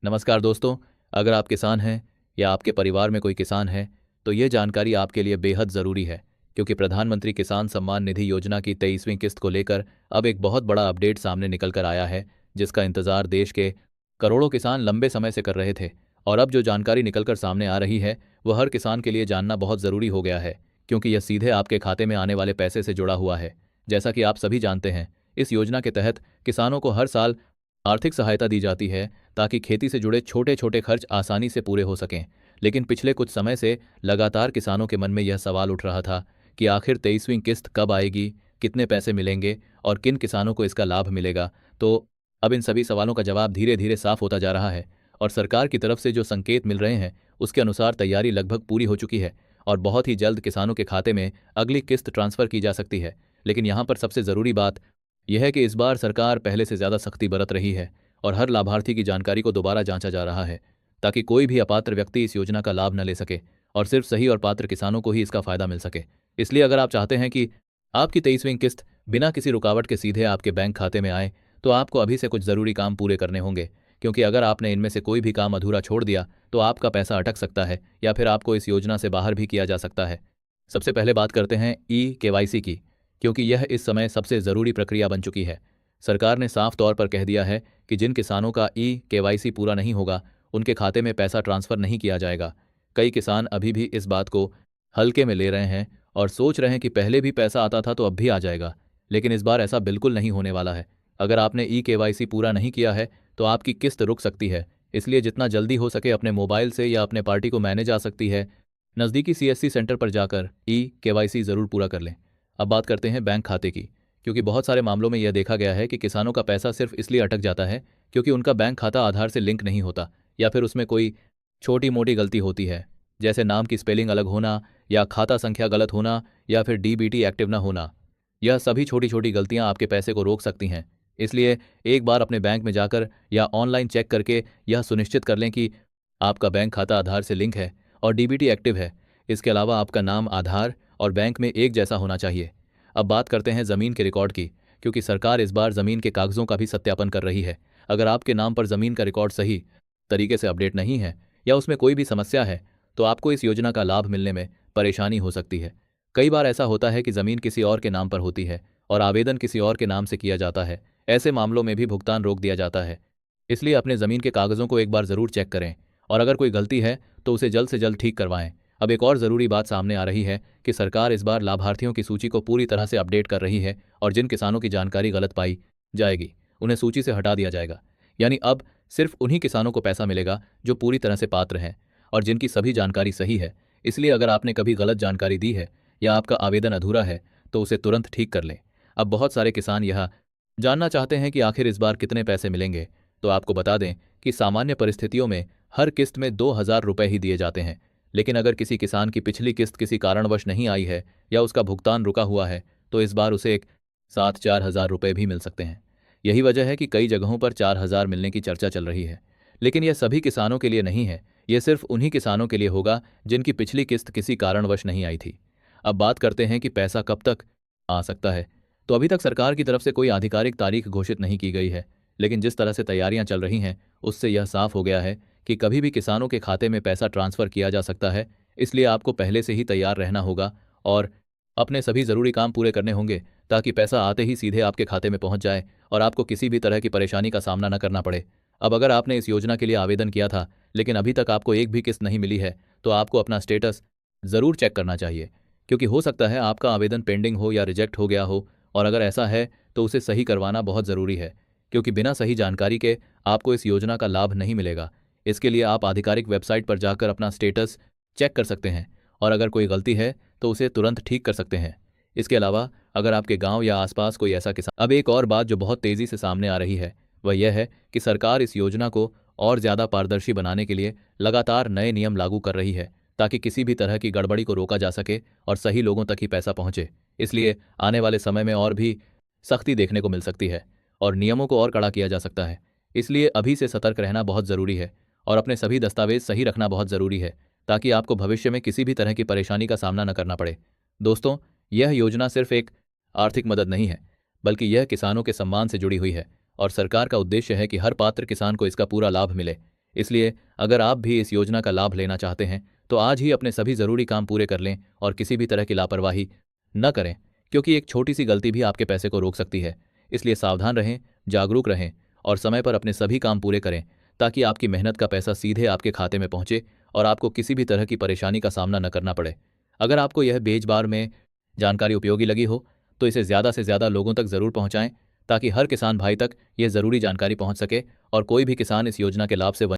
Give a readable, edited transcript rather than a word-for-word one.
नमस्कार दोस्तों। अगर आप किसान हैं या आपके परिवार में कोई किसान है तो ये जानकारी आपके लिए बेहद ज़रूरी है, क्योंकि प्रधानमंत्री किसान सम्मान निधि योजना की 23वीं किस्त को लेकर अब एक बहुत बड़ा अपडेट सामने निकल कर आया है, जिसका इंतजार देश के करोड़ों किसान लंबे समय से कर रहे थे। और अब जो जानकारी निकल कर सामने आ रही है वह हर किसान के लिए जानना बहुत ज़रूरी हो गया है, क्योंकि यह सीधे आपके खाते में आने वाले पैसे से जुड़ा हुआ है। जैसा कि आप सभी जानते हैं, इस योजना के तहत किसानों को हर साल आर्थिक सहायता दी जाती है ताकि खेती से जुड़े छोटे छोटे खर्च आसानी से पूरे हो सकें। लेकिन पिछले कुछ समय से लगातार किसानों के मन में यह सवाल उठ रहा था कि आखिर 23वीं किस्त कब आएगी, कितने पैसे मिलेंगे और किन किसानों को इसका लाभ मिलेगा। तो अब इन सभी सवालों का जवाब धीरे धीरे साफ होता जा रहा है और सरकार की तरफ से जो संकेत मिल रहे हैं उसके अनुसार तैयारी लगभग पूरी हो चुकी है और बहुत ही जल्द किसानों के खाते में अगली किस्त ट्रांसफर की जा सकती है। लेकिन यहाँ पर सबसे ज़रूरी बात यह है कि इस बार सरकार पहले से ज़्यादा सख्ती बरत रही है और हर लाभार्थी की जानकारी को दोबारा जांचा जा रहा है, ताकि कोई भी अपात्र व्यक्ति इस योजना का लाभ न ले सके और सिर्फ सही और पात्र किसानों को ही इसका फायदा मिल सके। इसलिए अगर आप चाहते हैं कि आपकी 23वीं किस्त बिना किसी रुकावट के सीधे आपके बैंक खाते में आए, तो आपको अभी से कुछ ज़रूरी काम पूरे करने होंगे, क्योंकि अगर आपने इनमें से कोई भी काम अधूरा छोड़ दिया तो आपका पैसा अटक सकता है या फिर आपको इस योजना से बाहर भी किया जा सकता है। सबसे पहले बात करते हैं केवाईसी की, क्योंकि यह इस समय सबसे ज़रूरी प्रक्रिया बन चुकी है। सरकार ने साफ तौर पर कह दिया है कि जिन किसानों का केवाईसी पूरा नहीं होगा उनके खाते में पैसा ट्रांसफ़र नहीं किया जाएगा। कई किसान अभी भी इस बात को हल्के में ले रहे हैं और सोच रहे हैं कि पहले भी पैसा आता था तो अब भी आ जाएगा, लेकिन इस बार ऐसा बिल्कुल नहीं होने वाला है। अगर आपने केवाईसी पूरा नहीं किया है तो आपकी किस्त रुक सकती है। इसलिए जितना जल्दी हो सके अपने मोबाइल से या अपने पार्टी को मैनेज आ सकती है, नज़दीकी सीएससी सेंटर पर जाकर केवाईसी ज़रूर पूरा कर लें। अब बात करते हैं बैंक खाते की, क्योंकि बहुत सारे मामलों में यह देखा गया है कि किसानों का पैसा सिर्फ इसलिए अटक जाता है क्योंकि उनका बैंक खाता आधार से लिंक नहीं होता या फिर उसमें कोई छोटी मोटी गलती होती है, जैसे नाम की स्पेलिंग अलग होना या खाता संख्या गलत होना या फिर डीबीटी एक्टिव न होना। यह सभी छोटी छोटी गलतियां आपके पैसे को रोक सकती हैं। इसलिए एक बार अपने बैंक में जाकर या ऑनलाइन चेक करके यह सुनिश्चित कर लें कि आपका बैंक खाता आधार से लिंक है और डीबीटी एक्टिव है। इसके अलावा आपका नाम आधार और बैंक में एक जैसा होना चाहिए। अब बात करते हैं ज़मीन के रिकॉर्ड की, क्योंकि सरकार इस बार ज़मीन के कागज़ों का भी सत्यापन कर रही है। अगर आपके नाम पर ज़मीन का रिकॉर्ड सही तरीके से अपडेट नहीं है या उसमें कोई भी समस्या है तो आपको इस योजना का लाभ मिलने में परेशानी हो सकती है। कई बार ऐसा होता है कि ज़मीन किसी और के नाम पर होती है और आवेदन किसी और के नाम से किया जाता है। ऐसे मामलों में भी भुगतान रोक दिया जाता है। इसलिए अपने ज़मीन के कागज़ों को एक बार ज़रूर चेक करें और अगर कोई गलती है तो उसे जल्द से जल्द ठीक करवाएं। अब एक और ज़रूरी बात सामने आ रही है कि सरकार इस बार लाभार्थियों की सूची को पूरी तरह से अपडेट कर रही है और जिन किसानों की जानकारी गलत पाई जाएगी उन्हें सूची से हटा दिया जाएगा। यानी अब सिर्फ उन्हीं किसानों को पैसा मिलेगा जो पूरी तरह से पात्र हैं और जिनकी सभी जानकारी सही है। इसलिए अगर आपने कभी गलत जानकारी दी है या आपका आवेदन अधूरा है तो उसे तुरंत ठीक कर लें। अब बहुत सारे किसान यह जानना चाहते हैं कि आखिर इस बार कितने पैसे मिलेंगे, तो आपको बता दें कि सामान्य परिस्थितियों में हर किस्त में 2,000 रुपये ही दिए जाते हैं। लेकिन अगर किसी किसान की पिछली किस्त किसी कारणवश नहीं आई है या उसका भुगतान रुका हुआ है तो इस बार उसे एक साथ 4,000 रुपये भी मिल सकते हैं। यही वजह है कि कई जगहों पर 4,000 मिलने की चर्चा चल रही है। लेकिन यह सभी किसानों के लिए नहीं है, यह सिर्फ उन्हीं किसानों के लिए होगा जिनकी पिछली किस्त किसी कारणवश नहीं आई थी। अब बात करते हैं कि पैसा कब तक आ सकता है। तो अभी तक सरकार की तरफ से कोई आधिकारिक तारीख घोषित नहीं की गई है, लेकिन जिस तरह से तैयारियां चल रही हैं उससे यह साफ हो गया है कि कभी भी किसानों के खाते में पैसा ट्रांसफ़र किया जा सकता है। इसलिए आपको पहले से ही तैयार रहना होगा और अपने सभी ज़रूरी काम पूरे करने होंगे ताकि पैसा आते ही सीधे आपके खाते में पहुंच जाए और आपको किसी भी तरह की परेशानी का सामना न करना पड़े। अब अगर आपने इस योजना के लिए आवेदन किया था लेकिन अभी तक आपको एक भी किस्त नहीं मिली है तो आपको अपना स्टेटस ज़रूर चेक करना चाहिए, क्योंकि हो सकता है आपका आवेदन पेंडिंग हो या रिजेक्ट हो गया हो। और अगर ऐसा है तो उसे सही करवाना बहुत ज़रूरी है, क्योंकि बिना सही जानकारी के आपको इस योजना का लाभ नहीं मिलेगा। इसके लिए आप आधिकारिक वेबसाइट पर जाकर अपना स्टेटस चेक कर सकते हैं और अगर कोई गलती है तो उसे तुरंत ठीक कर सकते हैं। इसके अलावा अगर आपके गांव या आसपास कोई ऐसा किसान। अब एक और बात जो बहुत तेज़ी से सामने आ रही है वह यह है कि सरकार इस योजना को और ज़्यादा पारदर्शी बनाने के लिए लगातार नए नियम लागू कर रही है ताकि किसी भी तरह की गड़बड़ी को रोका जा सके और सही लोगों तक ही पैसा पहुंचे। इसलिए आने वाले समय में और भी सख्ती देखने को मिल सकती है और नियमों को और कड़ा किया जा सकता है। इसलिए अभी से सतर्क रहना बहुत ज़रूरी है और अपने सभी दस्तावेज सही रखना बहुत ज़रूरी है ताकि आपको भविष्य में किसी भी तरह की परेशानी का सामना न करना पड़े। दोस्तों, यह योजना सिर्फ एक आर्थिक मदद नहीं है, बल्कि यह किसानों के सम्मान से जुड़ी हुई है और सरकार का उद्देश्य है कि हर पात्र किसान को इसका पूरा लाभ मिले। इसलिए अगर आप भी इस योजना का लाभ लेना चाहते हैं तो आज ही अपने सभी ज़रूरी काम पूरे कर लें और किसी भी तरह की लापरवाही न करें, क्योंकि एक छोटी सी गलती भी आपके पैसे को रोक सकती है। इसलिए सावधान रहें, जागरूक रहें और समय पर अपने सभी काम पूरे करें, ताकि आपकी मेहनत का पैसा सीधे आपके खाते में पहुंचे और आपको किसी भी तरह की परेशानी का सामना न करना पड़े। अगर आपको यह बेजबार में जानकारी उपयोगी लगी हो तो इसे ज़्यादा से ज़्यादा लोगों तक ज़रूर पहुंचाएं, ताकि हर किसान भाई तक यह ज़रूरी जानकारी पहुंच सके और कोई भी किसान इस योजना के लाभ से